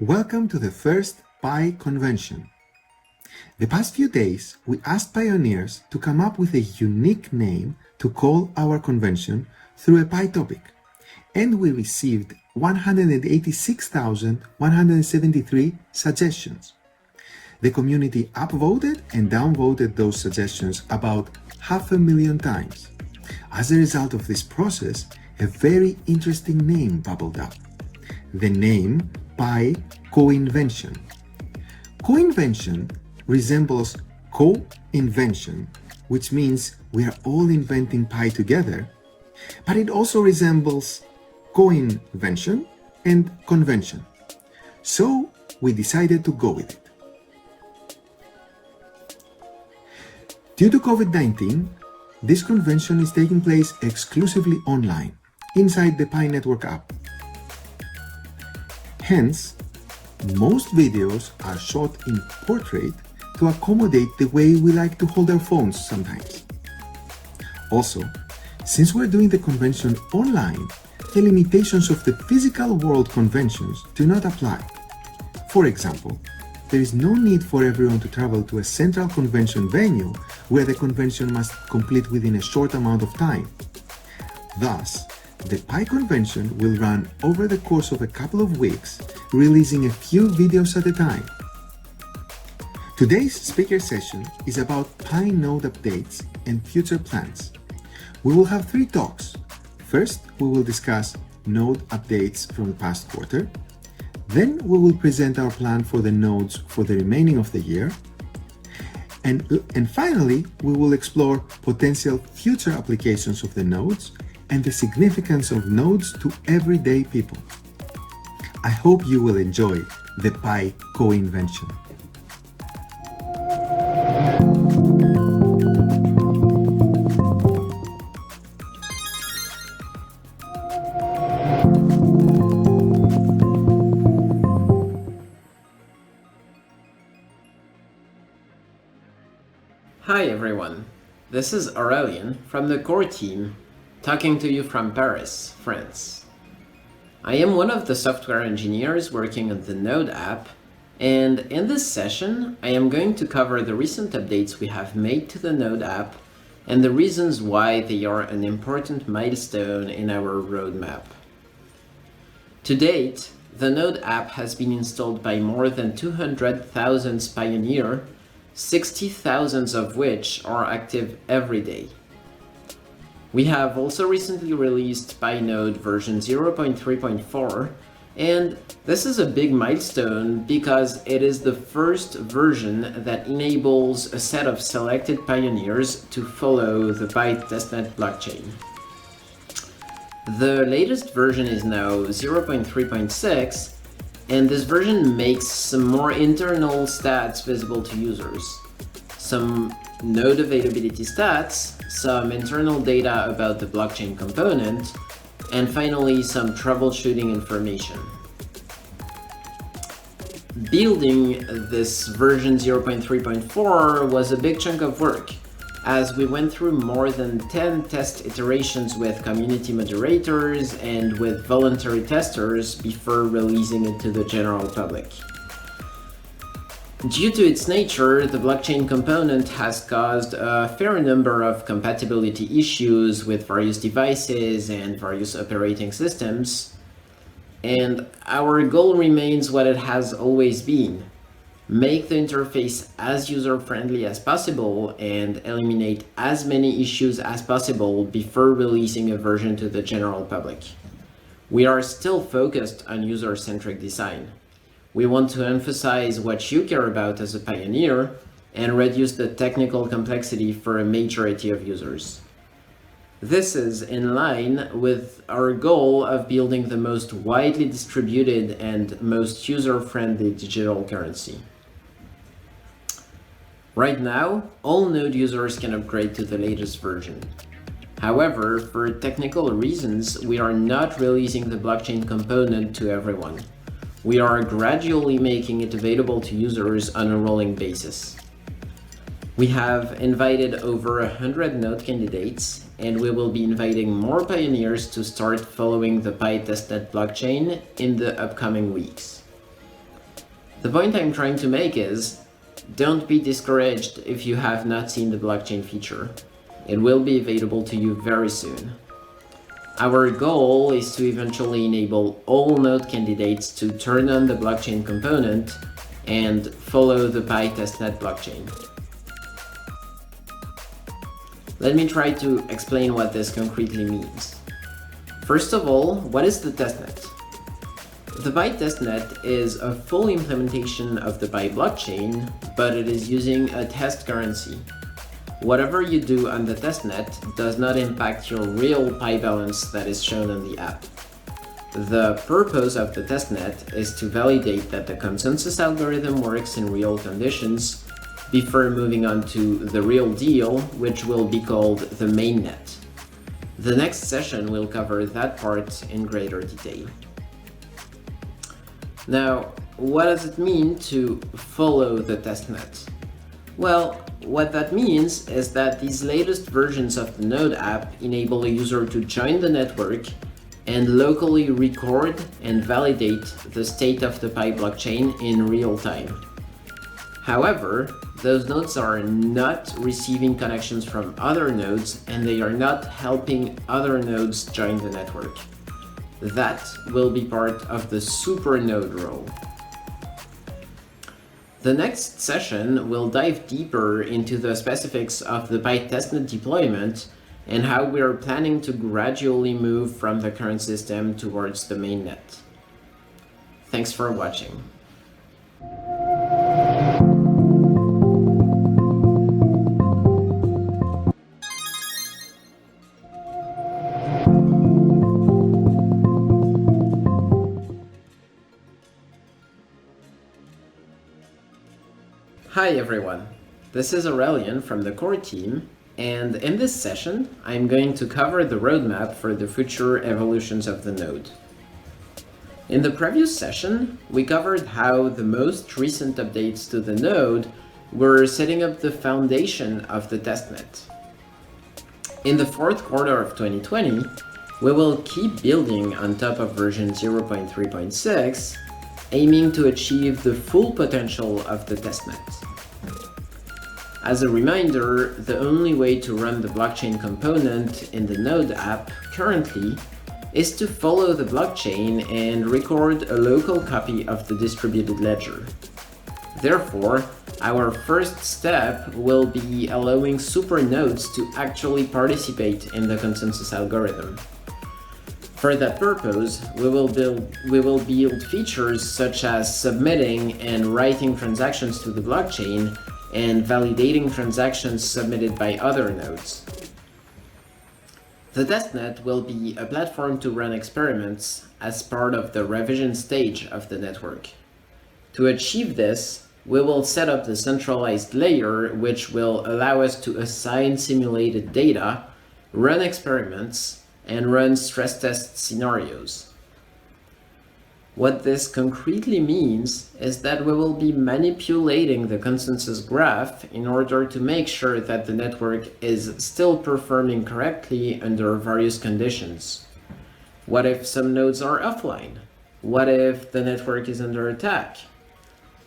Welcome to the first Pi convention. The past few days, we asked pioneers to come up with a unique name to call our convention through a Pi topic, and we received 186,173 suggestions. The community upvoted and downvoted those suggestions about 500,000 times. As a result of this process, a very interesting name bubbled up. The name Pi COiNVENTION. COinvention resembles co-invention, which means we are all inventing Pi together, but it also resembles coinvention and convention. So we decided to go with it. Due to COVID-19, this convention is taking place exclusively online, inside the Pi Network app. Hence, most videos are shot in portrait to accommodate the way we like to hold our phones sometimes. Also, since we're doing the convention online, the limitations of the physical world conventions do not apply. For example, there is no need for everyone to travel to a central convention venue where the convention must complete within a short amount of time. Thus, the Pi convention will run over the course of a couple of weeks, releasing a few videos at a time. Today's speaker session is about Pi node updates and future plans. We will have 3 talks. First, we will discuss node updates from the past quarter. Then we will present our plan for the nodes for the remaining of the year. And finally, we will explore potential future applications of the nodes and the significance of nodes to everyday people. I hope you will enjoy the Pi COinvention. Hi everyone, this is Aurelien from the core team, talking to you from Paris, France. I am one of the software engineers working on the Node app, and in this session I am going to cover the recent updates we have made to the Node app and the reasons why they are an important milestone in our roadmap. To date, the Node app has been installed by more than 200,000 pioneers, 60,000 of which are active every day. We have also recently released Pi Node version 0.3.4, and this is a big milestone because it is the first version that enables a set of selected pioneers to follow the Pi Testnet blockchain. The latest version is now 0.3.6, and this version makes some more internal stats visible to users. Some node availability stats, some internal data about the blockchain component, and finally some troubleshooting information. Building this version 0.3.4 was a big chunk of work, as we went through more than 10 test iterations with community moderators and with voluntary testers before releasing it to the general public. Due to its nature, the blockchain component has caused a fair number of compatibility issues with various devices and various operating systems, and our goal remains what it has always been: make the interface as user-friendly as possible and eliminate as many issues as possible before releasing a version to the general public. We are still focused on user-centric design. We want to emphasize what you care about as a pioneer and reduce the technical complexity for a majority of users. This is in line with our goal of building the most widely distributed and most user-friendly digital currency. Right now, all Node users can upgrade to the latest version. However, for technical reasons, we are not releasing the blockchain component to everyone. We are gradually making it available to users on a rolling basis. We have invited over 100 node candidates, and we will be inviting more pioneers to start following the Pi Testnet blockchain in the upcoming weeks. The point I'm trying to make is, don't be discouraged if you have not seen the blockchain feature. It will be available to you very soon. Our goal is to eventually enable all node candidates to turn on the blockchain component and follow the Pi testnet blockchain. Let me try to explain what this concretely means. First of all, what is the testnet? The Pi testnet is a full implementation of the Pi blockchain, but it is using a test currency. Whatever you do on the testnet does not impact your real Pi balance that is shown on the app. The purpose of the testnet is to validate that the consensus algorithm works in real conditions before moving on to the real deal, which will be called the mainnet. The next session will cover that part in greater detail. Now, what does it mean to follow the testnet? Well, what that means is that these latest versions of the Node app enable a user to join the network and locally record and validate the state of the Pi blockchain in real time. However, those nodes are not receiving connections from other nodes and they are not helping other nodes join the network. That will be part of the super node role. The next session will dive deeper into the specifics of the Pi testnet deployment and how we are planning to gradually move from the current system towards the mainnet. Thanks for watching. Hi everyone, this is Aurelian from the core team, and in this session I'm going to cover the roadmap for the future evolutions of the node. In the previous session, we covered how the most recent updates to the node were setting up the foundation of the testnet. In the fourth quarter of 2020, we will keep building on top of version 0.3.6, aiming to achieve the full potential of the testnet. As a reminder, the only way to run the blockchain component in the Node app currently is to follow the blockchain and record a local copy of the distributed ledger. Therefore, our first step will be allowing super nodes to actually participate in the consensus algorithm. For that purpose, we will build features such as submitting and writing transactions to the blockchain and validating transactions submitted by other nodes. The testnet will be a platform to run experiments as part of the revision stage of the network. To achieve this, we will set up the centralized layer, which will allow us to assign simulated data, run experiments, and run stress test scenarios. What this concretely means is that we will be manipulating the consensus graph in order to make sure that the network is still performing correctly under various conditions. What if some nodes are offline? What if the network is under attack?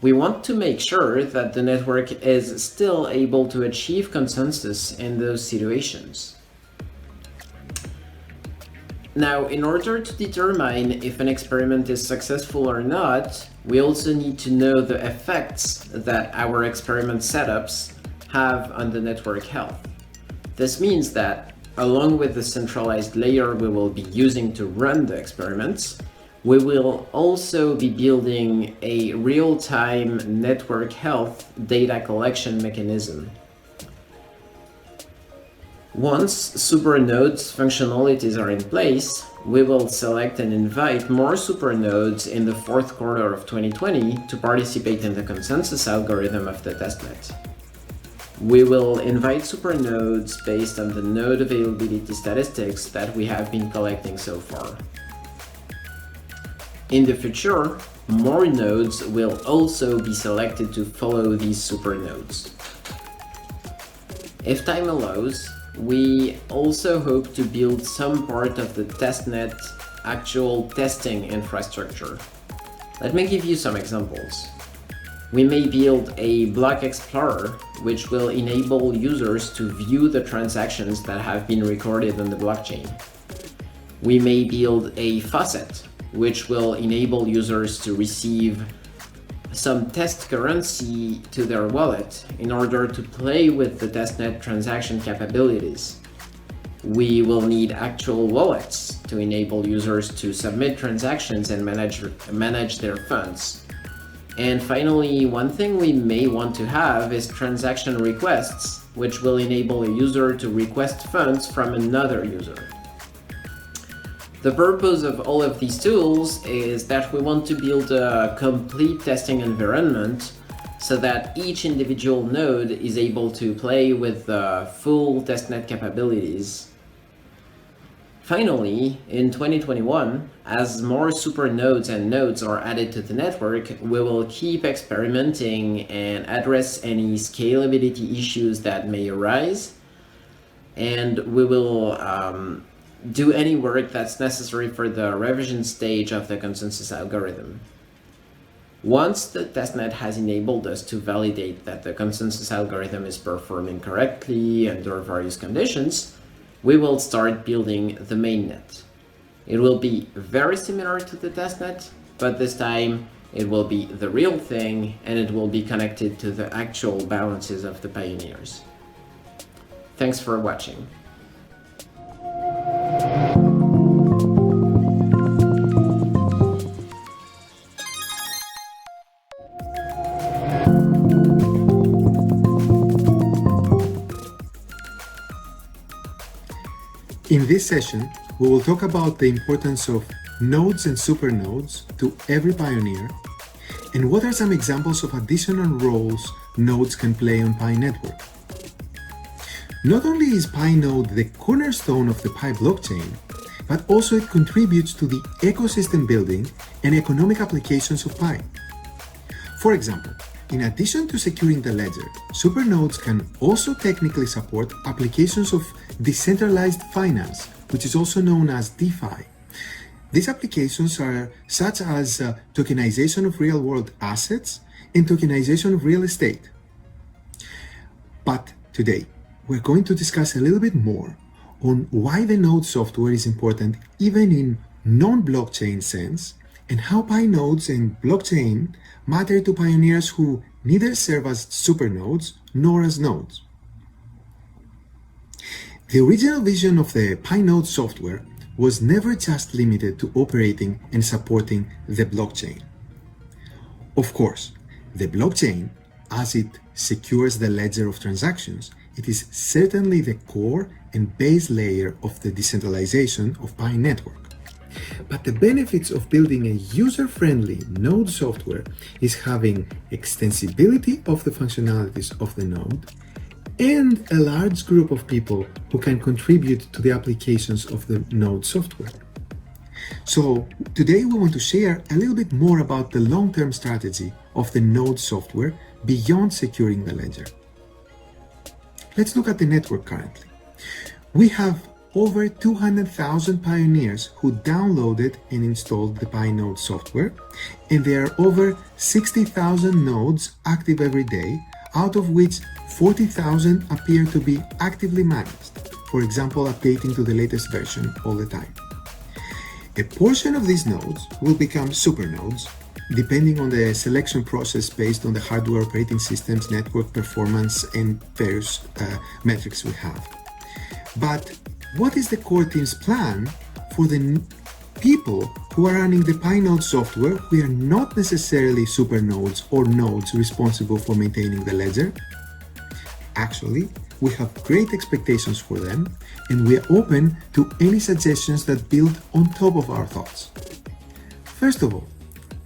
We want to make sure that the network is still able to achieve consensus in those situations. Now, in order to determine if an experiment is successful or not, we also need to know the effects that our experiment setups have on the network health. This means that, along with the centralized layer we will be using to run the experiments, we will also be building a real-time network health data collection mechanism. Once supernodes functionalities are in place, we will select and invite more supernodes in the fourth quarter of 2020 to participate in the consensus algorithm of the testnet. We will invite supernodes based on the node availability statistics that we have been collecting so far. In the future, more nodes will also be selected to follow these supernodes. If time allows, we also hope to build some part of the testnet actual testing infrastructure. Let me give you some examples. We may build a block explorer, which will enable users to view the transactions that have been recorded on the blockchain. We may build a faucet, which will enable users to receive some test currency to their wallet in order to play with the testnet transaction capabilities. We will need actual wallets to enable users to submit transactions and manage their funds. And finally, one thing we may want to have is transaction requests, which will enable a user to request funds from another user. The purpose of all of these tools is that we want to build a complete testing environment so that each individual node is able to play with the full testnet capabilities. Finally, in 2021, as more super nodes and nodes are added to the network, we will keep experimenting and address any scalability issues that may arise, and we will do any work that's necessary for the revision stage of the consensus algorithm. Once the testnet has enabled us to validate that the consensus algorithm is performing correctly under various conditions, we will start building the mainnet. It will be very similar to the testnet, but this time it will be the real thing and it will be connected to the actual balances of the pioneers. Thanks for watching. In this session, we will talk about the importance of nodes and supernodes to every pioneer, and what are some examples of additional roles nodes can play on Pi network. Not only is Pi node the cornerstone of the Pi blockchain, but also it contributes to the ecosystem building and economic applications of Pi. For example, in addition to securing the ledger, supernodes can also technically support applications of decentralized finance, which is also known as DeFi. These applications are such as tokenization of real-world assets and tokenization of real estate. But today, we're going to discuss a little bit more on why the node software is important even in non-blockchain sense, and how Pi nodes and blockchain matter to pioneers who neither serve as supernodes nor as nodes. The original vision of the Pi node software was never just limited to operating and supporting the blockchain. Of course, the blockchain, as it secures the ledger of transactions, it is certainly the core and base layer of the decentralization of Pi network. But the benefits of building a user-friendly node software is having extensibility of the functionalities of the node and a large group of people who can contribute to the applications of the node software. So today we want to share a little bit more about the long-term strategy of the node software beyond securing the ledger. Let's look at the network currently. We have over 200,000 pioneers who downloaded and installed the Pi node software, and there are over 60,000 nodes active every day, out of which 40,000 appear to be actively managed, for example, updating to the latest version all the time. A portion of these nodes will become supernodes, depending on the selection process based on the hardware operating systems, network performance, and various metrics we have. But what is the core team's plan for the people who are running the Pi node software who are not necessarily supernodes or nodes responsible for maintaining the ledger? Actually, we have great expectations for them, and we are open to any suggestions that build on top of our thoughts. First of all,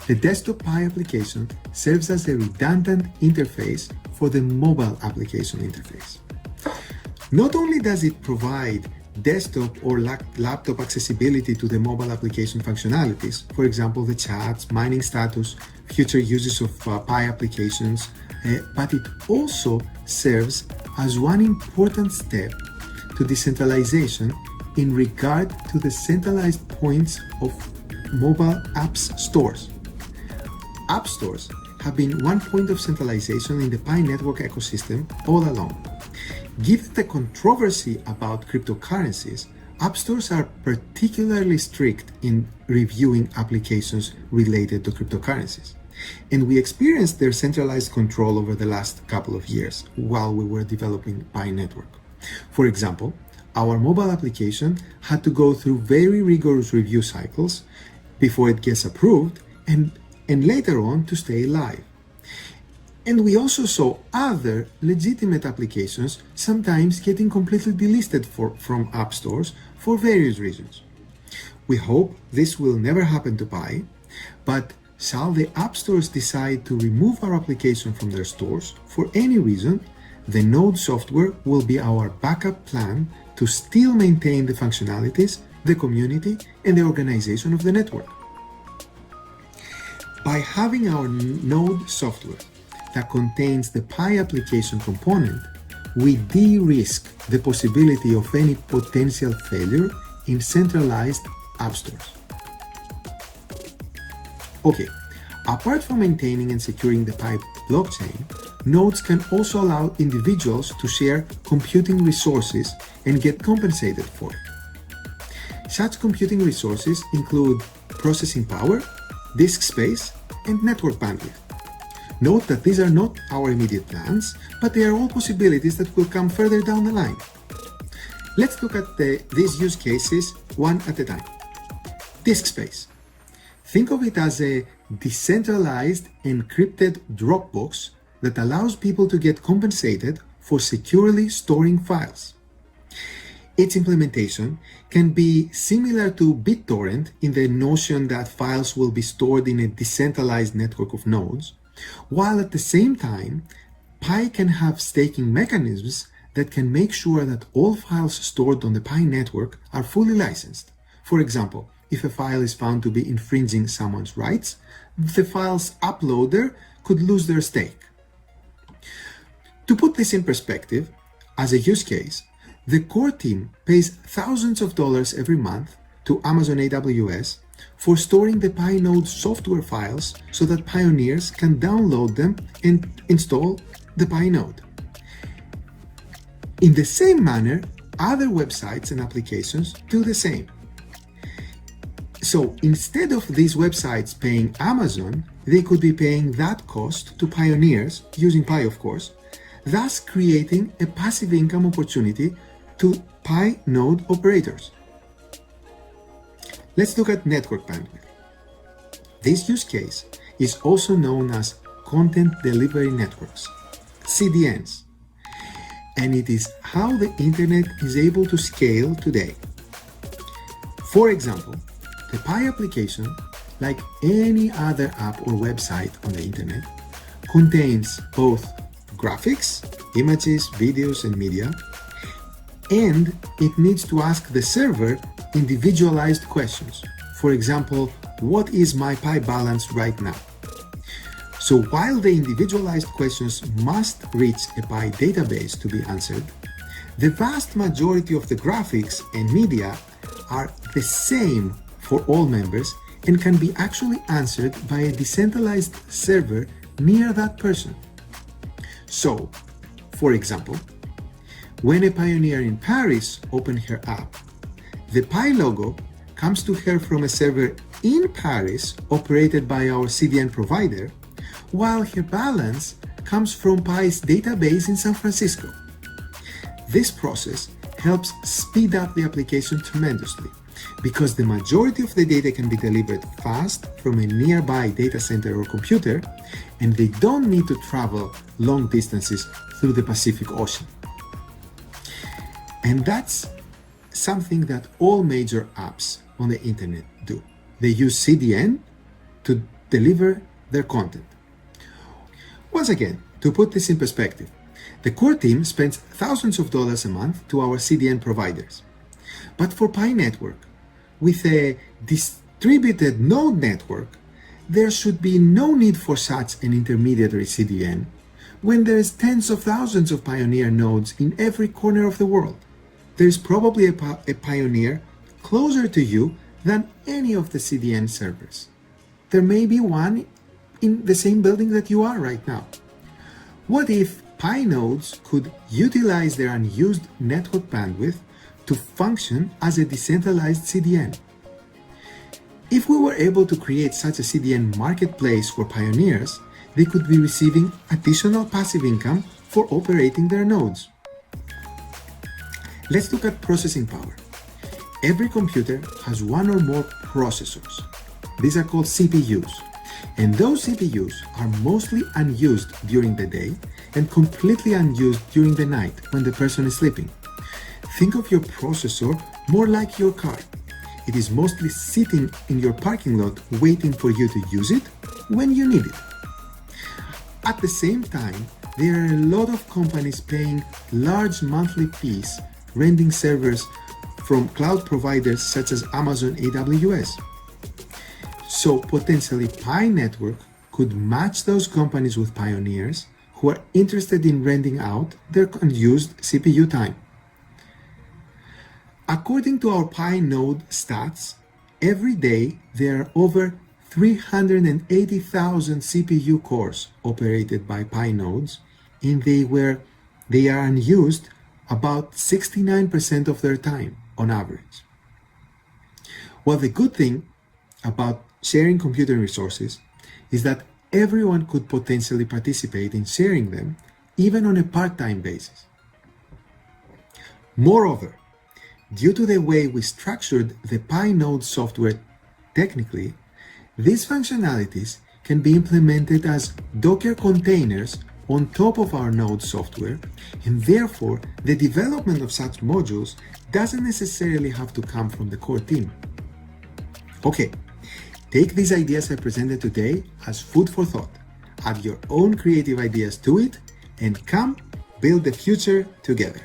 the desktop Pi application serves as a redundant interface for the mobile application interface. Not only does it provide desktop or laptop accessibility to the mobile application functionalities, for example, the chats, mining status, future uses of Pi applications, but it also serves as one important step to decentralization in regard to the centralized points of mobile apps stores. App stores have been one point of centralization in the Pi network ecosystem all along. Given the controversy about cryptocurrencies, app stores are particularly strict in reviewing applications related to cryptocurrencies. And we experienced their centralized control over the last couple of years while we were developing Pi network. For example, our mobile application had to go through very rigorous review cycles before it gets approved and later on to stay live. And we also saw other legitimate applications sometimes getting completely delisted from app stores for various reasons. We hope this will never happen to Pi, but shall the app stores decide to remove our application from their stores for any reason, the Node software will be our backup plan to still maintain the functionalities, the community, and the organization of the network. By having our Node software that contains the Pi application component, we de-risk the possibility of any potential failure in centralized app stores. Okay, apart from maintaining and securing the Pi blockchain, nodes can also allow individuals to share computing resources and get compensated for it. Such computing resources include processing power, disk space, and network bandwidth. Note that these are not our immediate plans, but they are all possibilities that will come further down the line. Let's look at these use cases one at a time. Disk space. Think of it as a decentralized encrypted Dropbox that allows people to get compensated for securely storing files. Its implementation can be similar to BitTorrent in the notion that files will be stored in a decentralized network of nodes, while at the same time, Pi can have staking mechanisms that can make sure that all files stored on the Pi network are fully licensed. For example, if a file is found to be infringing someone's rights, the file's uploader could lose their stake. To put this in perspective, as a use case, the core team pays thousands of dollars every month to Amazon AWS for storing the Pi node software files so that pioneers can download them and install the Pi node. In the same manner, other websites and applications do the same. So instead of these websites paying Amazon, they could be paying that cost to pioneers, using Pi of course, thus creating a passive income opportunity to Pi node operators. Let's look at network bandwidth. This use case is also known as Content Delivery Networks, CDNs, and it is how the internet is able to scale today. For example, the Pi application, like any other app or website on the internet, contains both graphics, images, videos, and media, and it needs to ask the server individualized questions. For example, what is my Pi balance right now? So while the individualized questions must reach a Pi database to be answered, the vast majority of the graphics and media are the same for all members and can be actually answered by a decentralized server near that person. So, for example, when a pioneer in Paris opens her app, the Pi logo comes to her from a server in Paris operated by our CDN provider, while her balance comes from Pi's database in San Francisco. This process helps speed up the application tremendously because the majority of the data can be delivered fast from a nearby data center or computer, and they don't need to travel long distances through the Pacific Ocean. And that's something that all major apps on the internet do. They use CDN to deliver their content. Once again, to put this in perspective, the core team spends thousands of dollars a month to our CDN providers. But for Pi network, with a distributed node network, there should be no need for such an intermediary CDN when there is tens of thousands of pioneer nodes in every corner of the world. There is probably a pioneer closer to you than any of the CDN servers. There may be one in the same building that you are right now? What if Pi nodes could utilize their unused network bandwidth to function as a decentralized CDN? If we were able to create such a CDN marketplace for pioneers, they could be receiving additional passive income for operating their nodes. Let's look at processing power. Every computer has one or more processors. These are called CPUs. And those CPUs are mostly unused during the day and completely unused during the night when the person is sleeping. Think of your processor more like your car. It is mostly sitting in your parking lot waiting for you to use it when you need it. At the same time, there are a lot of companies paying large monthly fees renting servers from cloud providers such as Amazon AWS. So potentially Pi Network could match those companies with pioneers who are interested in renting out their unused CPU time. According to our Pi node stats, every day there are over 380,000 CPU cores operated by Pi nodes, and they are unused about 69% of their time on average. Well, the good thing about sharing computing resources is that everyone could potentially participate in sharing them, even on a part-time basis. Moreover, due to the way we structured the Pi node software technically, these functionalities can be implemented as Docker containers on top of our node software, and therefore the development of such modules doesn't necessarily have to come from the core team. Okay, take these ideas I presented today as food for thought, add your own creative ideas to it, and come build the future together.